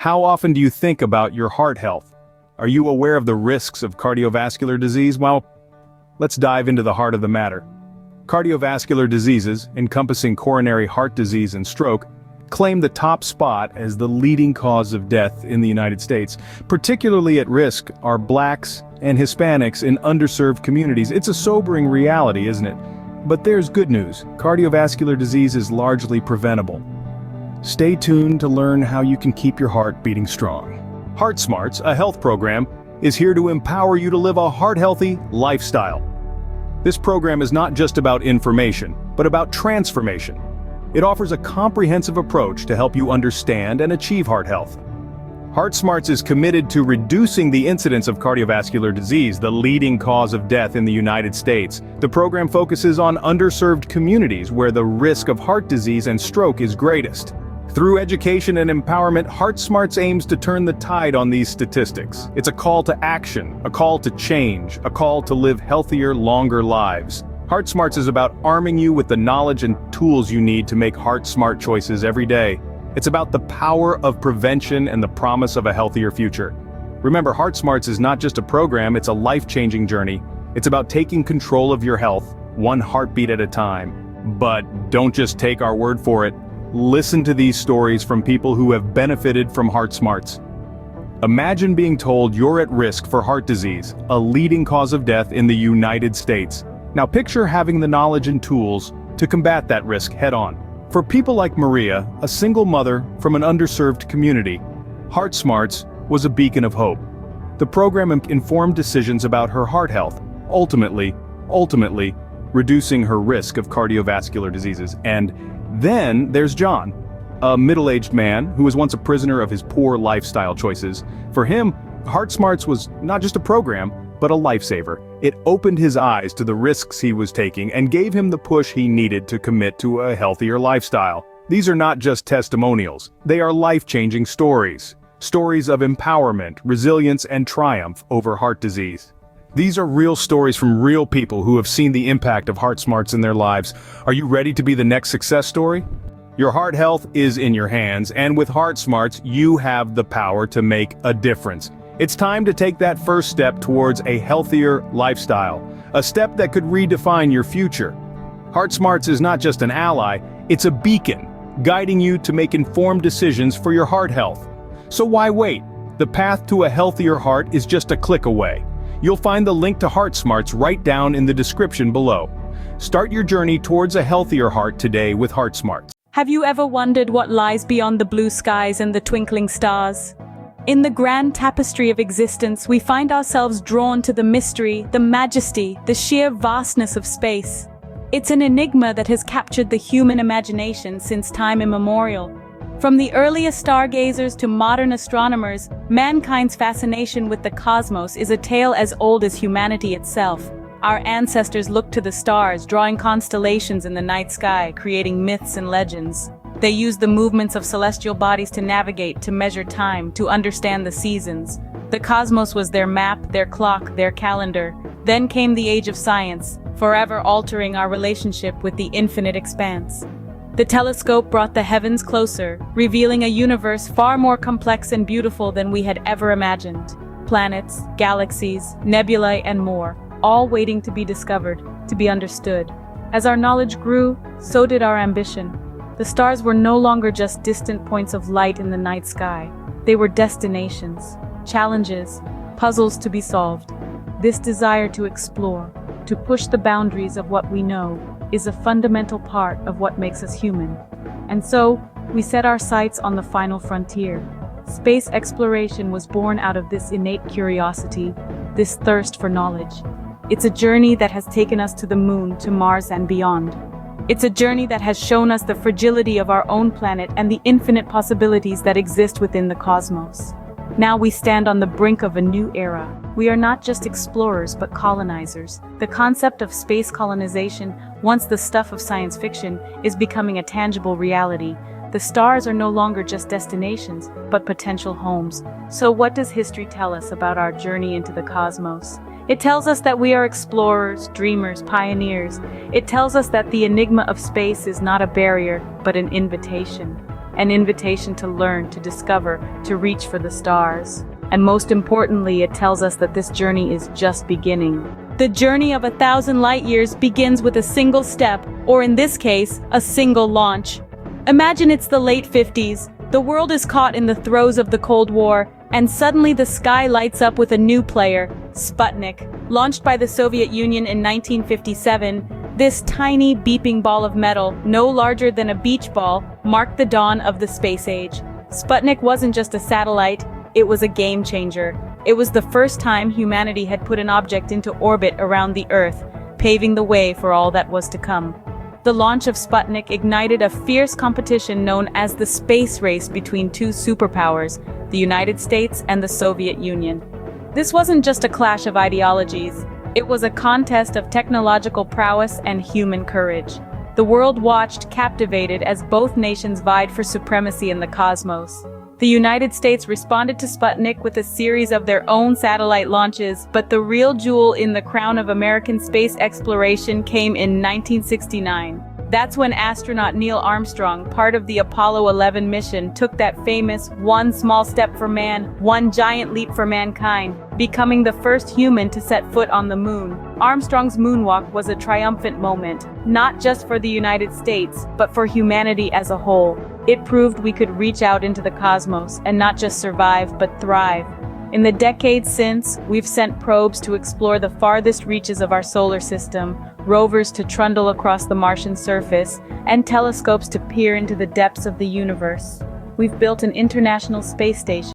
How often do you think about your heart health? Are you aware of the risks of cardiovascular disease? Well, let's dive into the heart of the matter. Cardiovascular diseases, encompassing coronary heart disease and stroke, claim the top spot as the leading cause of death in the United States. Particularly at risk are blacks and Hispanics in underserved communities. It's a sobering reality, isn't it? But there's good news. Cardiovascular disease is largely preventable. Stay tuned to learn how you can keep your heart beating strong. Heart Smarts, a health program, is here to empower you to live a heart-healthy lifestyle. This program is not just about information, but about transformation. It offers a comprehensive approach to help you understand and achieve heart health. Heart Smarts is committed to reducing the incidence of cardiovascular disease, the leading cause of death in the United States. The program focuses on underserved communities where the risk of heart disease and stroke is greatest. Through education and empowerment, Heart Smarts aims to turn the tide on these statistics. It's a call to action, a call to change, a call to live healthier, longer lives. Heart Smarts is about arming you with the knowledge and tools you need to make heart-smart choices every day. It's about the power of prevention and the promise of a healthier future. Remember, Heart Smarts is not just a program, it's a life-changing journey. It's about taking control of your health, one heartbeat at a time. But don't just take our word for it. Listen to these stories from people who have benefited from Heart Smarts. Imagine being told you're at risk for heart disease, a leading cause of death in the United States. Now picture having the knowledge and tools to combat that risk head-on. For people like Maria, a single mother from an underserved community, Heart Smarts was a beacon of hope. The program informed decisions about her heart health, ultimately reducing her risk of cardiovascular diseases. And then there's John, a middle-aged man who was once a prisoner of his poor lifestyle choices. For him, Heart Smarts was not just a program, but a lifesaver. It opened his eyes to the risks he was taking and gave him the push he needed to commit to a healthier lifestyle. These are not just testimonials, they are life-changing stories. Stories of empowerment, resilience, and triumph over heart disease. These are real stories from real people who have seen the impact of Heart Smarts in their lives. Are you ready to be the next success story? Your heart health is in your hands, and with Heart Smarts, you have the power to make a difference. It's time to take that first step towards a healthier lifestyle, a step that could redefine your future. Heart Smarts is not just an ally, it's a beacon, guiding you to make informed decisions for your heart health. So why wait? The path to a healthier heart is just a click away. You'll find the link to Heart Smarts right down in the description below. Start your journey towards a healthier heart today with Heart Smarts. Have you ever wondered what lies beyond the blue skies and the twinkling stars? In the grand tapestry of existence, we find ourselves drawn to the mystery, the majesty, the sheer vastness of space. It's an enigma that has captured the human imagination since time immemorial. From the earliest stargazers to modern astronomers, mankind's fascination with the cosmos is a tale as old as humanity itself. Our ancestors looked to the stars, drawing constellations in the night sky, creating myths and legends. They used the movements of celestial bodies to navigate, to measure time, to understand the seasons. The cosmos was their map, their clock, their calendar. Then came the age of science, forever altering our relationship with the infinite expanse. The telescope brought the heavens closer, revealing a universe far more complex and beautiful than we had ever imagined. Planets, galaxies, nebulae, and more, all waiting to be discovered, to be understood. As our knowledge grew, so did our ambition. The stars were no longer just distant points of light in the night sky. They were destinations, challenges, puzzles to be solved. This desire to explore, to push the boundaries of what we know, is a fundamental part of what makes us human. And so, we set our sights on the final frontier. Space exploration was born out of this innate curiosity, this thirst for knowledge. It's a journey that has taken us to the moon, to Mars, and beyond. It's a journey that has shown us the fragility of our own planet and the infinite possibilities that exist within the cosmos. Now we stand on the brink of a new era. We are not just explorers, but colonizers. The concept of space colonization, once the stuff of science fiction, is becoming a tangible reality. The stars are no longer just destinations, but potential homes. So what does history tell us about our journey into the cosmos? It tells us that we are explorers, dreamers, pioneers. It tells us that the enigma of space is not a barrier, but an invitation. an invitation to learn, to discover, to reach for the stars. And most importantly, it tells us that this journey is just beginning. The journey of 1,000 light years begins with a single step, or in this case, a single launch. Imagine it's the late 50s. The world is caught in the throes of the Cold War, and suddenly the sky lights up with a new player, Sputnik. Launched by the Soviet Union in 1957, this tiny, beeping ball of metal, no larger than a beach ball, marked the dawn of the space age. Sputnik wasn't just a satellite, it was a game changer. It was the first time humanity had put an object into orbit around the Earth, paving the way for all that was to come. The launch of Sputnik ignited a fierce competition known as the space race between two superpowers, the United States and the Soviet Union. This wasn't just a clash of ideologies. It was a contest of technological prowess and human courage. The world watched, captivated, as both nations vied for supremacy in the cosmos. The United States responded to Sputnik with a series of their own satellite launches, but the real jewel in the crown of American space exploration came in 1969. That's when astronaut Neil Armstrong, part of the Apollo 11 mission, took that famous "one small step for man, one giant leap for mankind," becoming the first human to set foot on the moon. Armstrong's moonwalk was a triumphant moment, not just for the United States, but for humanity as a whole. It proved we could reach out into the cosmos and not just survive, but thrive. In the decades since, we've sent probes to explore the farthest reaches of our solar system, rovers to trundle across the Martian surface, and telescopes to peer into the depths of the universe. We've built an international space station